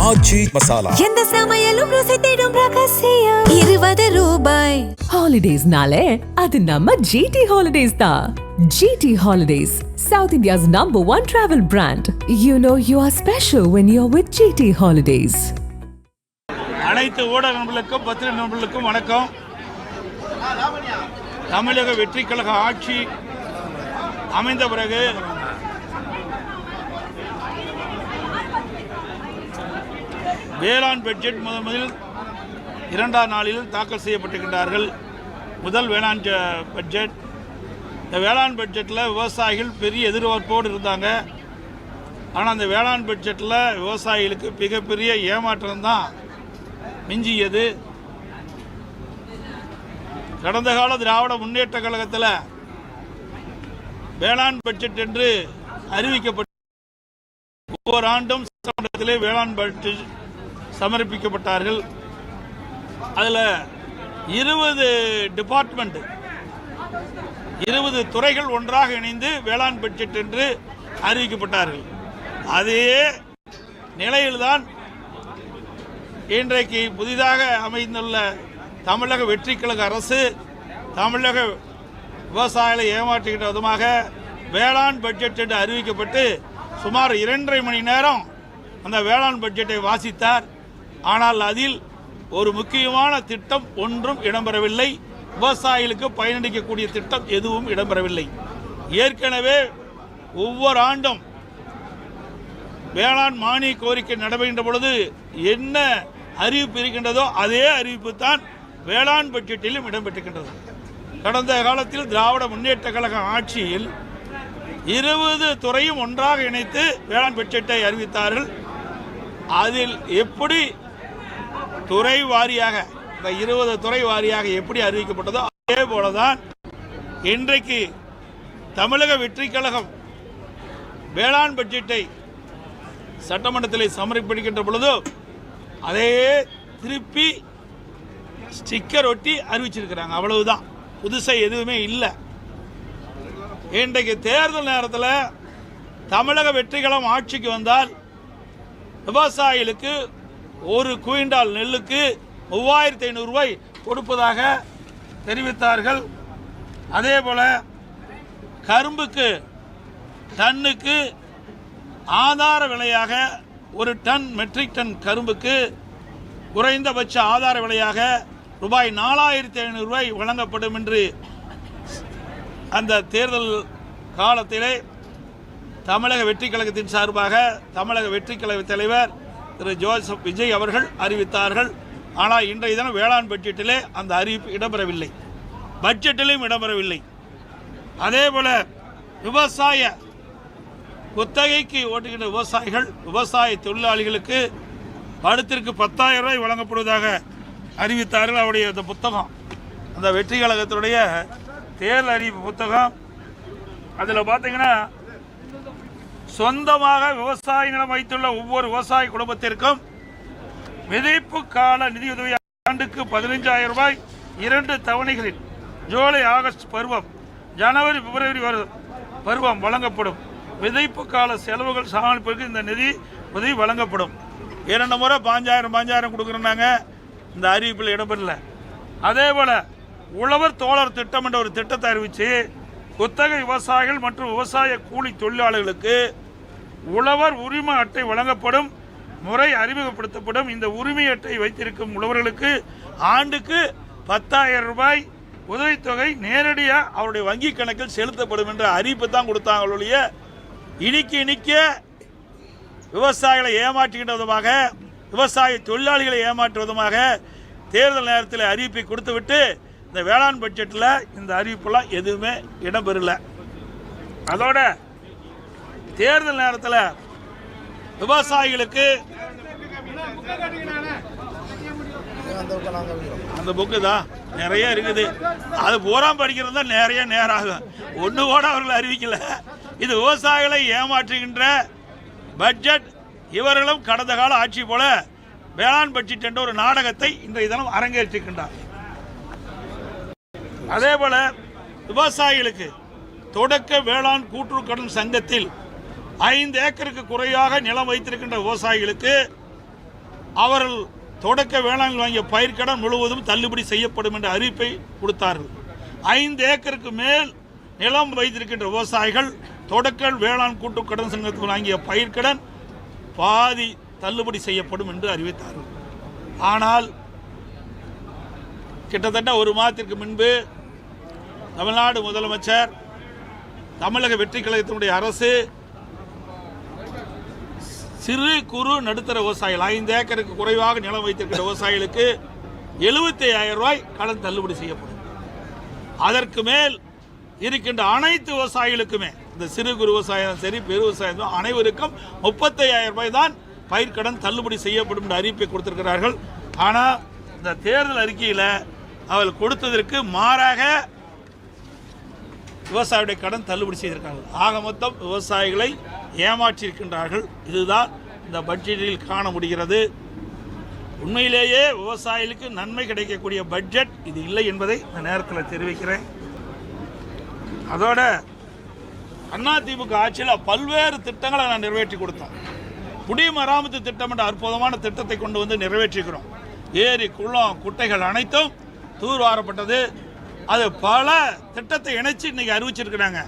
ஆச்சி மசாலா. எந்த சமையலும் ருசி தேடும் ரகசியம் 20 ரூபாய். ஹாலிடேஸ்னாலே அது நம்ம GT Holidays தான். GT Holidays, South India's #1 travel brand. You know you are special when you're with GT Holidays. அனைத்து ஊடக நண்பர்களுக்கும் பத்திரிகை நண்பர்களுக்கும் வணக்கம். தமிழக வெற்றி கழக ஆட்சி அமைந்த பிறகு வேளாண் பட்ஜெட் முதலில் 2ஆம் நாளில் தாக்கல் செய்யப்பட்டிருக்கின்றார்கள். முதல் வேளாண் பட்ஜெட். இந்த வேளாண் பட்ஜெட்டில் விவசாயிகள் பெரிய எதிர்பார்ப்போடு இருந்தாங்க. ஆனால் அந்த வேளாண் பட்ஜெட்டில் விவசாயிகளுக்கு மிகப்பெரிய ஏமாற்றம் தான் மிஞ்சியது. கடந்த கால திராவிட முன்னேற்ற கழகத்தில் வேளாண் பட்ஜெட் என்று அறிவிக்கப்பட்ட ஒவ்வொரு ஆண்டும் சட்டமன்றத்திலே வேளாண் பட்ஜெட் சமர்ப்பிக்கப்பட்டார்கள். அதில் 20 டிபார்ட்மெண்ட் 20 துறைகள் ஒன்றாக இணைந்து வேளாண் பட்ஜெட் என்று அறிவிக்கப்பட்டார்கள். அதே நிலையில்தான் இன்றைக்கு புதிதாக அமைந்துள்ள தமிழக வெற்றி கழக அரசு தமிழக விவசாயிகளை ஏமாற்றுகின்ற விதமாக வேளாண் பட்ஜெட் என்று அறிவிக்கப்பட்டு சுமார் 2.5 மணி நேரம் அந்த வேளாண் பட்ஜெட்டை வாசித்தார். ஆனால் அதில் ஒரு முக்கியமான திட்டம் ஒன்றும் இடம்பெறவில்லை. விவசாயிகளுக்கு பயனளிக்கக்கூடிய திட்டம் எதுவும் இடம்பெறவில்லை. ஏற்கனவே ஒவ்வொரு ஆண்டும் வேளாண் மானிய கோரிக்கை நடைபெறுகின்ற பொழுது என்ன அறிவிப்பு இருக்கின்றதோ அதே அறிவிப்பு தான் வேளாண் பட்ஜெட்டிலும் இடம்பெற்றிருக்கின்றது. கடந்த காலத்தில் திராவிட முன்னேற்ற கழக ஆட்சியில் 20 துறையும் ஒன்றாக இணைத்து வேளாண் பட்ஜெட்டை அறிவித்தார்கள். அதில் எப்படி துறை வாரியாக இந்த 20 துறை வாரியாக எப்படி அறிவிக்கப்பட்டதோ அதே போலதான் இன்றைக்கு தமிழக வெற்றி கழகம் வேளாண் பட்ஜெட்டை சட்டமன்றத்தில் சமர்ப்பிக்கின்ற பொழுது அதே திருப்பி ஸ்டிக்கர் ஒட்டி அறிவிச்சிருக்கிறாங்க. அவ்வளவுதான், புதுசாக எதுவுமே இல்லை. இன்றைக்கு தேர்தல் நேரத்தில் தமிழக வெற்றி கழகம் ஆட்சிக்கு வந்தால் விவசாயிகளுக்கு ஒரு குவிண்டால் நெல்லுக்கு 3500 ரூபாய் கொடுப்பதாக தெரிவித்தார்கள். அதே போல கரும்புக்கு டன்னுக்கு ஆதார விலையாக ஒரு டன் மெட்ரிக் டன் கரும்புக்கு குறைந்தபட்ச ஆதார விலையாக ரூபாய் 4500 ரூபாய் வழங்கப்படும் என்று அந்த தேர்தல் காலத்திலே தமிழக வெற்றி கழகத்தின் சார்பாக தமிழக வெற்றி கழக தலைவர் திரு ஜோசப் விஜய் அவர்கள் அறிவித்தார்கள். ஆனால் இன்றைய தினம் வேளாண் பட்ஜெட்டிலே அந்த அறிவிப்பு இடம்பெறவில்லை, பட்ஜெட்டிலும் இடம்பெறவில்லை. அதே போல விவசாய குத்தகைக்கு ஓட்டுகின்ற விவசாயிகள் விவசாய தொழிலாளிகளுக்கு வருடத்திற்கு 10,000 ரூபாய் வழங்கப்படுவதாக அறிவித்தார்கள். அவருடைய அந்த புத்தகம், அந்த வெற்றி கழகத்தினுடைய தேர்தல் அறிவிப்பு புத்தகம், அதில் பார்த்தீங்கன்னா சொந்தமாக விவசாய நிலம் வைத்துள்ள ஒவ்வொரு விவசாய குடும்பத்திற்கும் விதைப்பு கால நிதியுதவி ஆண்டுக்கு 15,000 ரூபாய் 2 தவணைகளில் ஜூலை ஆகஸ்ட் பருவம் ஜனவரி பிப்ரவரி பருவம் வழங்கப்படும். விதைப்பு கால செலவுகள் சமாளிப்பதற்கு இந்த நிதி உதவி வழங்கப்படும். 2 முறை 5,000 கொடுக்குறாங்க. இந்த அறிவிப்பில் இடம்பெறல. அதே போல உழவர் தோழர் திட்டம் என்ற ஒரு திட்டத்தை அறிவித்து குத்தகை விவசாயிகள் மற்றும் விவசாய கூலி தொழிலாளர்களுக்கு உழவர் உரிமை அட்டை வழங்கப்படும் முறை அறிமுகப்படுத்தப்படும். இந்த உரிமை அட்டை வைத்திருக்கும் உழவர்களுக்கு ஆண்டுக்கு 10,000 ரூபாய் உதவித்தொகை நேரடியாக அவருடைய வங்கி கணக்கில் செலுத்தப்படும் என்ற அறிவிப்பு தான் கொடுத்தாங்களுடைய இனிக்க விவசாயிகளை ஏமாற்றுகின்ற விதமாக விவசாய தொழிலாளிகளை ஏமாற்றும் விதமாக தேர்தல் நேரத்தில் அறிவிப்பை கொடுத்துவிட்டு இந்த வேளாண் பட்ஜெட்டில் இந்த அறிவிப்பெல்லாம் எதுவுமே இடம்பெறல. அதோட தேர்தல் நேரத்தில் விவசாயிகளுக்கு அந்த புக்கு தான் நிறைய இருக்குது. அது பூரா படிக்கிறது தான் நிறைய நேரம் ஆகும். ஒன்று கூட அவர்கள் அறிவிக்கல. இது விவசாயிகளை ஏமாற்றுகின்ற பட்ஜெட். இவர்களும் கடந்த கால ஆட்சி போல வேளாண் பட்ஜெட் என்ற ஒரு நாடகத்தை இன்றைய தினம் அரங்கேற்றிருக்கின்றார். அதே போல விவசாயிகளுக்கு தொடக்க வேளாண் கூட்டுறவு கடன் சங்கத்தில் 5 ஏக்கருக்கு குறையாக நிலம் வைத்திருக்கின்ற விவசாயிகளுக்கு அவர்கள் தொடக்க வேளாண்மையில் வாங்கிய பயிர்க்கடன் முழுவதும் தள்ளுபடி செய்யப்படும் என்ற அறிவிப்பை கொடுத்தார்கள். 5 ஏக்கருக்கு மேல் நிலம் வைத்திருக்கின்ற விவசாயிகள் தொடக்க வேளாண் கூட்டு கடன் சங்கத்தில் வாங்கிய பயிர்க்கடன் பாதி தள்ளுபடி செய்யப்படும் என்று அறிவித்தார்கள். ஆனால் கிட்டத்தட்ட ஒரு மாதத்திற்கு முன்பு தமிழ்நாடு முதலமைச்சர், தமிழக வெற்றி கழகத்தினுடைய அரசு சிறு குறு நடுத்தர விவசாயிகள் 5 ஏக்கருக்கு குறைவாக நிலம் வைத்திருக்கிற விவசாயிகளுக்கு 75,000 ரூபாய் கடன் தள்ளுபடி செய்யப்படும். அதற்கு மேல் இருக்கின்ற அனைத்து விவசாயிகளுக்குமே, இந்த சிறு குறு விவசாயம் சரி பெரு விவசாயம் அனைவருக்கும் 35,000 ரூபாய் தான் பயிர்க்கடன் தள்ளுபடி செய்யப்படும் என்ற அறிவிப்பை கொடுத்திருக்கிறார்கள். ஆனால் இந்த தேர்தல் அறிக்கையில் அவர்கள் கொடுத்ததற்கு மாறாக விவசாயியுடைய கடன் தள்ளுபடி செய்திருக்கிறார்கள். ஆக மொத்தம் விவசாயிகளை ஏமாற்றியிருக்கின்றார்கள். இதுதான் இந்த பட்ஜெட்டில் காண முடிகிறது. உண்மையிலேயே விவசாயிகளுக்கு நன்மை கிடைக்கக்கூடிய பட்ஜெட் இது இல்லை என்பதை இந்த நேரத்தில் தெரிவிக்கிறேன். அதோட அதிமுக ஆட்சியில் பல்வேறு திட்டங்களை நான் நிறைவேற்றி கொடுத்தோம். குடிமராமத்து திட்டம் என்ற அற்புதமான திட்டத்தை கொண்டு வந்து நிறைவேற்றிக்கிறோம். ஏரி குளம் குட்டைகள் அனைத்தும் தூர்வாரப்பட்டது. அது பல திட்டத்தை இணைச்சு இன்னைக்கு அறிவிச்சிருக்கிறாங்க.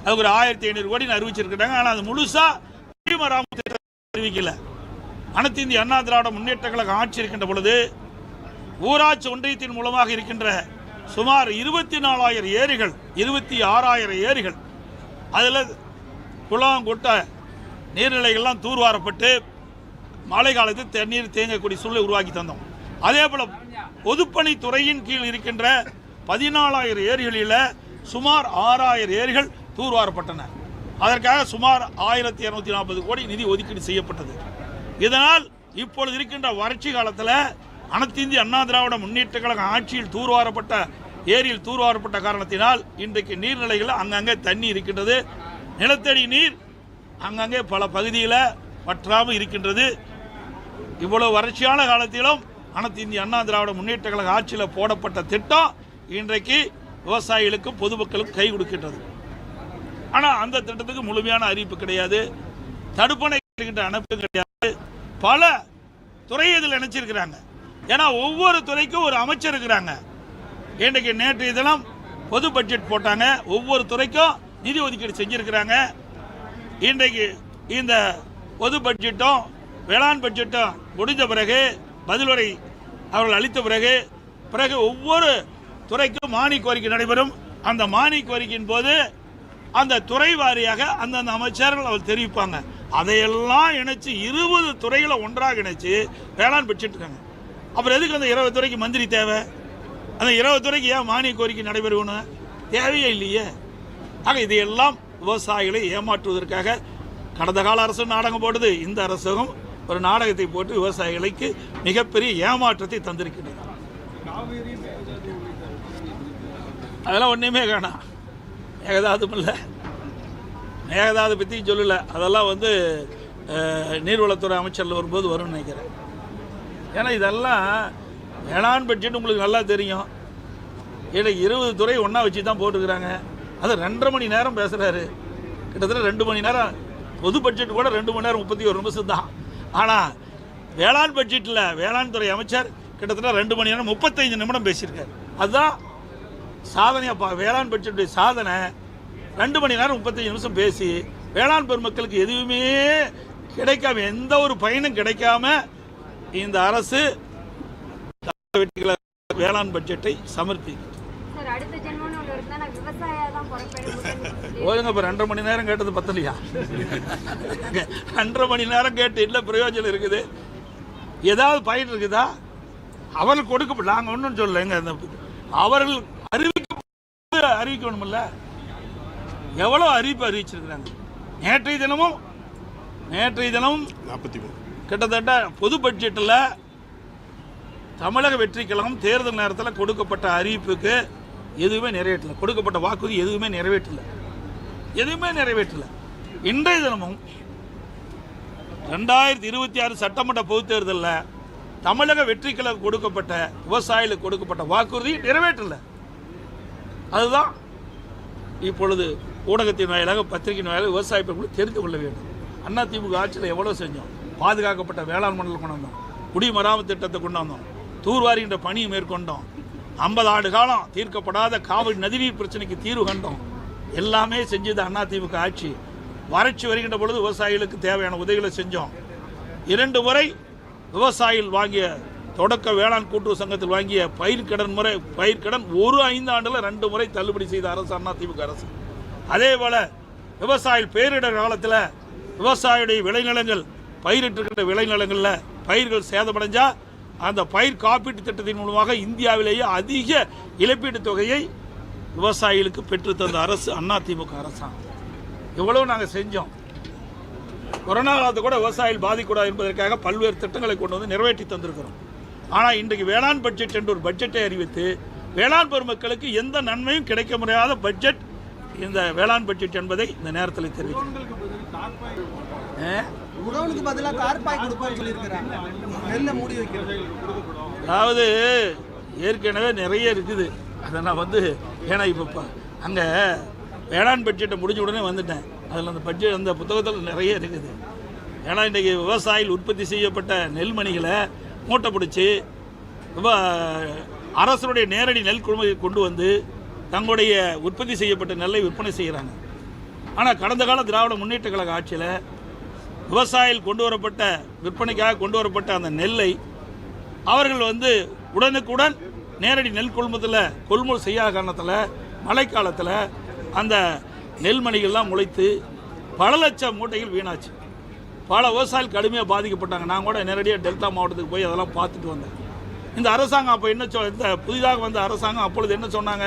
அது ஒரு 1500 கோடி அறிவிச்சிருக்கிறாங்க. ஆனால் அது முழுசா குடிமராமத்து திட்டம் அறிவிக்கல. அனைத்து இந்திய அண்ணா திராவிட முன்னேற்ற கழகம் ஆட்சி இருக்கின்ற பொழுது ஊராட்சி ஒன்றியத்தின் மூலமாக இருக்கின்ற சுமார் 24,000 ஏரிகள், 26,000 ஏரிகள், அதில் குளம் குட்டை நீர்நிலைகள்லாம் தூர்வாரப்பட்டு மழை காலத்தில் தண்ணீர் தேங்கக்கூடிய சூழலை உருவாக்கி தந்தோம். அதே போல பொதுப்பணித்துறையின் கீழ் இருக்கின்ற 14,000 ஏரிகளில் சுமார் 6,000 ஏரிகள் தூர்வாரப்பட்டன. அதற்காக சுமார் 1,240 கோடி நிதி ஒதுக்கீடு செய்யப்பட்டது. இதனால் இப்பொழுது இருக்கின்ற வறட்சி காலத்தில் அனைத்து இந்திய அண்ணா திராவிட முன்னேற்ற கழக ஆட்சியில் தூர்வாரப்பட்ட ஏரியில் தூர்வாரப்பட்ட காரணத்தினால் இன்றைக்கு நீர்நிலைகள் அங்கங்கே தண்ணி இருக்கின்றது. நிலத்தடி நீர் அங்கங்கே பல பகுதியில் வற்றாமல் இருக்கின்றது. இவ்வளவு வறட்சியான காலத்திலும் அனைத்து இந்திய அண்ணா திராவிட முன்னேற்ற கழக ஆட்சியில் போடப்பட்ட திட்டம் இன்றைக்கு விவசாயிகளுக்கும் பொதுமக்களுக்கும் கை கொடுக்கின்றது. ஆனால் அந்த திட்டத்துக்கு முழுமையான அறிவிப்பு கிடையாது, தடுப்பணை அமைப்பு கிடையாது. பல துறையை இதில் இணைச்சிருக்கிறாங்க. ஏன்னா ஒவ்வொரு துறைக்கும் ஒரு அமைச்சர் இருக்கிறாங்க. இன்றைக்கு நேற்றைய தினம் பொது பட்ஜெட் போட்டாங்க, ஒவ்வொரு துறைக்கும் நிதி ஒதுக்கீடு செஞ்சிருக்கிறாங்க. இன்றைக்கு இந்த பொது பட்ஜெட்டும் வேளாண் பட்ஜெட்டும் முடிந்த பிறகு பதிலுரை அவர்கள் அளித்த பிறகு ஒவ்வொரு துறைக்கும் மானிய கோரிக்கை நடைபெறும். அந்த மானிய கோரிக்கையின் போது அந்த துறை வாரியாக அந்தந்த அமைச்சர்கள் அவர் தெரிவிப்பாங்க. அதையெல்லாம் இணைச்சு 20 துறைகளை ஒன்றாக இணைச்சு வேளாண் பட்ஜெட் இருக்காங்க. அப்புறம் எதுக்கு அந்த 20 துறைக்கு மந்திரி தேவை? அந்த 20 துறைக்கு ஏன் மானிய கோரிக்கை நடைபெறும்? தேவையே இல்லையே. ஆக இதையெல்லாம் விவசாயிகளை ஏமாற்றுவதற்காக கடந்த கால அரசு நாடகம் போடுது. இந்த அரசும் ஒரு நாடகத்தை போட்டு விவசாயிகளுக்கு மிகப்பெரிய ஏமாற்றத்தை தந்திருக்கிறது. அதெல்லாம் ஒன்றுமே காணாம். மேகதாதும் இல்லை, மேகதாது பற்றி சொல்லலை. அதெல்லாம் நீர்வளத்துறை அமைச்சரில் வரும்போது வரும்னு நினைக்கிறேன். ஏன்னா இதெல்லாம் வேளாண் பட்ஜெட் உங்களுக்கு நல்லா தெரியும். ஏன்னா 20 துறை ஒன்றா வச்சு தான் போட்டுக்கிறாங்க. அது 2.5 மணி நேரம் பேசுகிறாரு. கிட்டத்தட்ட 2 மணி நேரம். பொது பட்ஜெட் கூட 2 மணி நேரம் 31 நிமிஷம் தான். ஆனால் வேளாண் பட்ஜெட்டில் வேளாண் துறை அமைச்சர் கிட்டத்தட்ட 2 மணி நேரம் 35 நிமிடம் பேசியிருக்காரு. அதுதான் சாதனையாக வேளாண் பட்ஜெட்டுடைய சாதனை. 2 மணி நேரம் 35 நிமிஷம் பேசி வேளாண் பெருமக்களுக்கு எதுவுமே கிடைக்காம, எந்த ஒரு பயனும் கிடைக்காம இந்த அரசு வேளாண் பட்ஜெட்டை சமர்ப்பிக்கும். ஓதுங்க. இப்போ 2.5 மணி நேரம் கேட்டது பத்தலையா? 2.5 மணி நேரம் கேட்டு இல்லை பிரயோஜனம் இருக்குது? ஏதாவது பயன் இருக்குதா? அவர்கள் கொடுக்க நாங்கள் ஒன்றும் சொல்லலைங்க. அவர்கள் அறிவிக்கணும்ல. எவ்வளோ அறிவிப்பு அறிவிச்சிருக்கிறாங்க. நேற்றைய தினமும் 43 கிட்டத்தட்ட பொது பட்ஜெட்டில் தமிழக வெற்றி கழகம் தேர்தல் நேரத்தில் கொடுக்கப்பட்ட அறிவிப்புக்கு எதுவுமே நிறைவேற்றல. கொடுக்கப்பட்ட வாக்குறுதி எதுவுமே நிறைவேற்றல. இன்றைய தினமும் 2026 சட்டமன்ற பொதுத் தேர்தலில் தமிழக வெற்றி கழகம் கொடுக்கப்பட்ட விவசாயிகளுக்கு கொடுக்கப்பட்ட வாக்குறுதி நிறைவேற்றல. அதுதான் இப்பொழுது ஊடகத்தின் வாயிலாக பத்திரிகையின் வாயிலாக விவசாய பெண்களுக்கு தெரிந்து கொள்ள வேண்டும். அதிமுக ஆட்சியில் எவ்வளோ செஞ்சோம். பாதுகாக்கப்பட்ட வேளாண் மண்டலம் கொண்டு வந்தோம். குடிமராமத்து திட்டத்தை கொண்டு வந்தோம், தூர்வாரின்ற பணியை மேற்கொண்டோம், 50 ஆண்டு காலம் தீர்க்கப்படாத காவிரி நதிநீர் பிரச்சனைக்கு தீர்வு கண்டோம். எல்லாமே செஞ்சது அதிமுக ஆட்சி. வறட்சி வருகின்ற பொழுது விவசாயிகளுக்கு தேவையான உதவிகளை செஞ்சோம். 2 முறை விவசாயிகள் வாங்கிய தொடக்க வேளாண் கூட்டுறவு சங்கத்தில் வாங்கிய பயிர்க்கடன் ஒரு 5 ஆண்டில் 2 முறை தள்ளுபடி செய்த அரசு அதிமுக அரசு. அதே போல விவசாயிகள் பேரிடர் காலத்தில் விவசாயியுடைய விளைநிலங்கள் பயிரிட்டிருக்கின்ற விளைநிலங்களில் பயிர்கள் சேதமடைஞ்சா அந்த பயிர் காப்பீட்டு திட்டத்தின் மூலமாக இந்தியாவிலேயே அதிக இழப்பீட்டுத் தொகையை விவசாயிகளுக்கு பெற்றுத்தந்த அரசு அதிமுக அரசாங்கம். இவ்வளவு நாங்கள் செஞ்சோம். கொரோனா காலத்தை கூட விவசாயிகள் பாதிக்கூடாது என்பதற்காக பல்வேறு திட்டங்களை கொண்டு வந்து நிறைவேற்றி தந்திருக்கிறோம். ஆனால் இன்றைக்கு வேளாண் பட்ஜெட் என்று ஒரு பட்ஜெட்டை அறிவித்து வேளாண் பெருமக்களுக்கு எந்த நன்மையும் கிடைக்க முடியாத பட்ஜெட் இந்த வேளாண் பட்ஜெட் என்பதை இந்த நேரத்தில் தெரிவிக்கிறேன். அதாவது ஏற்கனவே நிறைய இருக்குது. அதை நான் ஏன்னா இப்போ அங்கே வேளாண் பட்ஜெட்டை முடிஞ்ச உடனே வந்துட்டேன். அதில் அந்த பட்ஜெட் அந்த புத்தகத்தில் நிறைய இருக்குது. ஏன்னா இன்றைக்கி விவசாயிகள் உற்பத்தி செய்யப்பட்ட நெல்மணிகளை மூட்டை பிடிச்சி அரசனுடைய நேரடி நெல் கொள்முதலை கொண்டு வந்து தங்களுடைய உற்பத்தி செய்யப்பட்ட நெல்லை விற்பனை செய்கிறாங்க. ஆனால் கடந்த கால திராவிட முன்னேற்ற கழக ஆட்சியில் விவசாயிகள் கொண்டு வரப்பட்ட விற்பனைக்காக கொண்டு வரப்பட்ட அந்த நெல்லை அவர்கள் உடனுக்குடன் நேரடி நெல் கொள்முதல் செய்யாத காரணத்தில் மழைக்காலத்தில் அந்த நெல்மணிகள்லாம் முளைத்து பல லட்சம் மூட்டைகள் வீணாச்சு. பல விவசாயிகள் கடுமையாக பாதிக்கப்பட்டாங்க. நான் கூட நேரடியாக டெல்டா மாவட்டத்துக்கு போய் அதெல்லாம் பார்த்துட்டு வந்தேன். இந்த அரசாங்கம் அப்போ என்ன இந்த புதிதாக வந்த அரசாங்கம் அப்பொழுது என்ன சொன்னாங்க,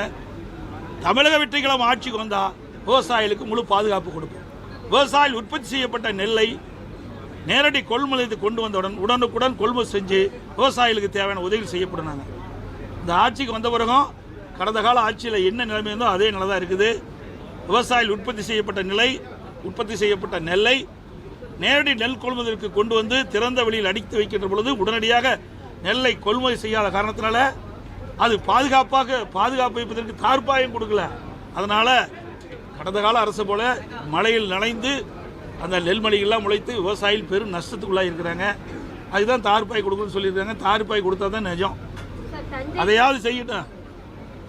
தமிழக வெற்றிக்கிழமை ஆட்சிக்கு வந்தால் விவசாயிகளுக்கு முழு பாதுகாப்பு கொடுப்போம், விவசாயிகள் உற்பத்தி செய்யப்பட்ட நெல்லை நேரடி கொள்முதலுக்கு கொண்டு வந்தவுடன் உடனுக்குடன் கொள்முதல் செஞ்சு விவசாயிகளுக்கு தேவையான உதவி செய்யப்படுனாங்க. இந்த ஆட்சிக்கு வந்த பிறகும் கடந்த கால ஆட்சியில் என்ன நிலைமை இருந்தோ அதே நிலை தான் இருக்குது. விவசாயிகள் உற்பத்தி செய்யப்பட்ட நெல்லை நேரடி நெல் கொள்முதலுக்கு கொண்டு வந்து திறந்த வெளியில் அடித்து வைக்கின்ற பொழுது உடனடியாக நெல்லை கொள்முதல் செய்யாத காரணத்தினால அது பாதுகாப்பு வைப்பதற்கு தார்ப்பாயம் கொடுக்கல. அதனால் கடந்த கால அரசு போல மழையில் நனைந்து அந்த நெல்மணிகள்லாம் முளைத்து விவசாயிகள் பெரும் நஷ்டத்துக்குள்ளாக இருக்கிறாங்க. அதுதான் தார்ப்பாய் கொடுக்கணும்னு சொல்லியிருக்காங்க. தார்ப்பாய் கொடுத்தா தான் நிஜம். அதையாவது செய்யட்டும்.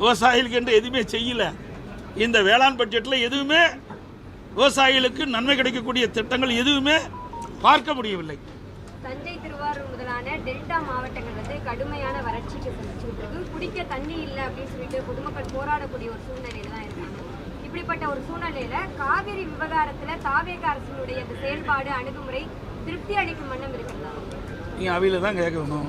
விவசாயிகளுக்கு என்று எதுவுமே செய்யலை. இந்த வேளாண் பட்ஜெட்டில் எதுவுமே விவசாயிகளுக்கு நன்மை கிடைக்கக்கூடிய திட்டங்கள் எதுவுமே பார்க்க முடியவில்லை. தஞ்சை, திருவாரூர் முதலான டெல்டா மாவட்டங்கள் கடுமையான வறட்சிக்கு சந்திச்சுட்டு குடிக்க தண்ணி இல்லை அப்படின்னு சொல்லிட்டு பொதுமக்கள் போராடக்கூடிய ஒரு சூழ்நிலையில தான் இருக்காங்க. இப்படிப்பட்ட ஒரு சூழ்நிலையில காவிரி விவகாரத்துல தாவேக அரசினுடைய அந்த செயல்பாடு அணுகுமுறை திருப்தி அளிக்கும் வண்ணம் இருக்கிறதா? நீங்கள் அவையில தான் கேட்கணும்.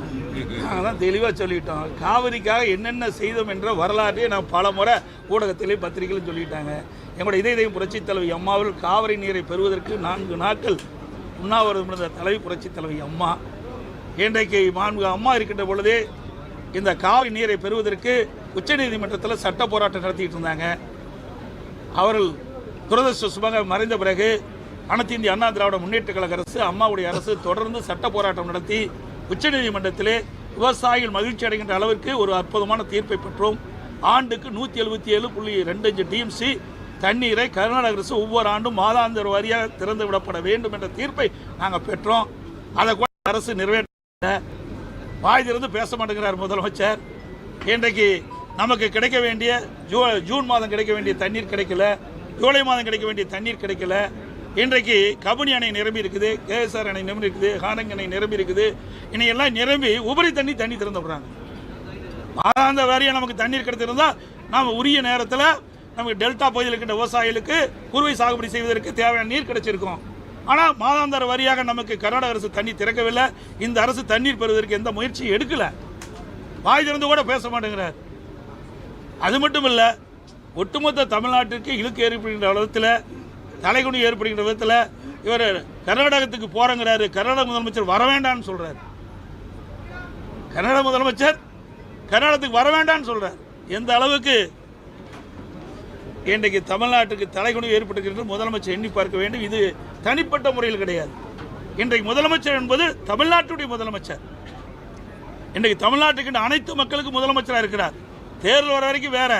நாங்கள் தான் தெளிவாக சொல்லிட்டோம். காவிரிக்காக என்னென்ன செய்தோம் என்ற வரலாற்றையே நான் பல முறை ஊடகத்திலே பத்திரிகையிலும் சொல்லிட்டாங்க. எங்களுடைய இதயம் புரட்சித் தலைவி அம்மாவில் காவிரி நீரை பெறுவதற்கு 4 நாட்கள் உண்ணாவிரதம் இருந்த தலைவி புரட்சித் தலைவி அம்மா. இன்றைக்கு அம்மா இருக்கின்ற பொழுதே இந்த காவிரி நீரை பெறுவதற்கு உச்சநீதிமன்றத்தில் சட்ட போராட்டம் நடத்திட்டு இருந்தாங்க. அவர்கள் துரதிர்ஷ்டவசமாக மறைந்த பிறகு அனைத்து இந்திய அண்ணா திராவிட முன்னேற்ற கழக அரசு, அம்மாவுடைய அரசு தொடர்ந்து சட்ட போராட்டம் நடத்தி உச்சநீதிமன்றத்திலே விவசாயிகள் மகிழ்ச்சி அடைகின்ற அளவிற்கு ஒரு அற்புதமான தீர்ப்பை பெற்றோம். ஆண்டுக்கு 177.25 டிஎம்சி தண்ணீரை கர்நாடக அரசு ஒவ்வொரு ஆண்டும் மாதாந்திர வாரியாக திறந்து விடப்பட வேண்டும் என்ற தீர்ப்பை நாங்கள் பெற்றோம். அதை கூட அரசு நிறைவேற்ற வாய் திறந்து பேச மாட்டேங்கிறார் முதலமைச்சர். இன்றைக்கு நமக்கு கிடைக்க வேண்டிய ஜூன் மாதம் கிடைக்க வேண்டிய தண்ணீர் கிடைக்கல, ஜூலை மாதம் கிடைக்க வேண்டிய தண்ணீர் கிடைக்கல. இன்றைக்கு கபினி அணை நிரம்பி இருக்குது, கேஎஸ்ஆர் அணை நிரம்பி இருக்குது, ஹானங் அணை நிரம்பி இருக்குது. இன்னையெல்லாம் நிரம்பி உபரி தண்ணி திறந்து விடுறாங்க. மாதாந்த வாரியாக நமக்கு தண்ணீர் கிடைத்திருந்தால் நாம் உரிய நேரத்தில் நமக்கு டெல்டா பகுதியில் இருக்கின்ற விவசாயிகளுக்கு குறுவை சாகுபடி செய்வதற்கு தேவையான நீர் கிடைச்சிருக்கும். ஆனால் மாதாந்திர வாரியாக நமக்கு கர்நாடக அரசு தண்ணீர் திறக்கவில்லை. இந்த அரசு தண்ணீர் பெறுவதற்கு எந்த முயற்சியும் எடுக்கலை. வாய் திறந்து கூட பேச மாட்டேங்கிறார். அது மட்டும் இல்லை, ஒட்டுமொத்த தமிழ்நாட்டிற்கு இழுக்கு ஏற்படுகின்ற விதத்தில், தலைகுனி ஏற்படுகின்ற விதத்தில் இவர் கர்நாடகத்துக்கு போகிறங்கிறாரு. கர்நாடக முதலமைச்சர் வர வேண்டான்னு சொல்கிறார். கர்நாடக முதலமைச்சர் கர்நாடகத்துக்கு வர வேண்டான்னு சொல்கிறார். எந்த அளவுக்கு இன்றைக்கு தமிழ்நாட்டுக்கு தலைகுனி ஏற்பட்டிருக்கிறது முதலமைச்சர் எண்ணி பார்க்க வேண்டும். இது தனிப்பட்ட முறையில் கிடையாது. இன்றைக்கு முதலமைச்சர் என்பது தமிழ்நாட்டுடைய முதலமைச்சர். இன்றைக்கு தமிழ்நாட்டுக்கு அனைத்து மக்களுக்கும் முதலமைச்சராக இருக்கிறார். தேர்தல் வர வரைக்கும் வேற,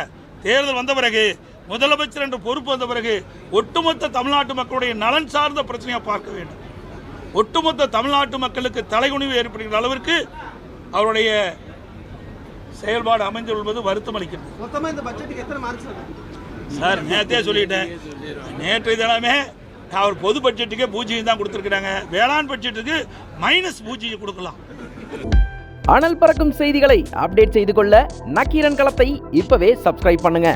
தேர்தல் வந்த பிறகு முதலமைச்சர் என்ற பொறுப்பு வந்த பிறகு ஒட்டுமொத்த தமிழ்நாட்டு மக்களுடைய நலன் சார்ந்த பிரச்சனையாக பார்க்க வேண்டும். ஒட்டுமொத்த தமிழ்நாட்டு மக்களுக்கு தலைகுனிவு ஏற்படுகிற அளவிற்கு அவருடைய செயல்பாடு அமைந்துள்ளது வருத்தம் அளிக்கிறது. மொத்தமா இந்த பட்ஜெட்டுக்கு எத்தனை மார்க்ஸ் சார் நேற்றே சொல்லிட்டேன், நேற்றைய தினமே அவர் பொது பட்ஜெட்டுக்கே 0 தான் கொடுத்துருக்குறாங்க, வேளாண் பட்ஜெட்டுக்கு -0 கொடுக்கலாம். அனல் பறக்கும் செய்திகளை அப்டேட் செய்து கொள்ள நக்கீரன் களத்தை இப்பவே சப்ஸ்கிரைப் பண்ணுங்க.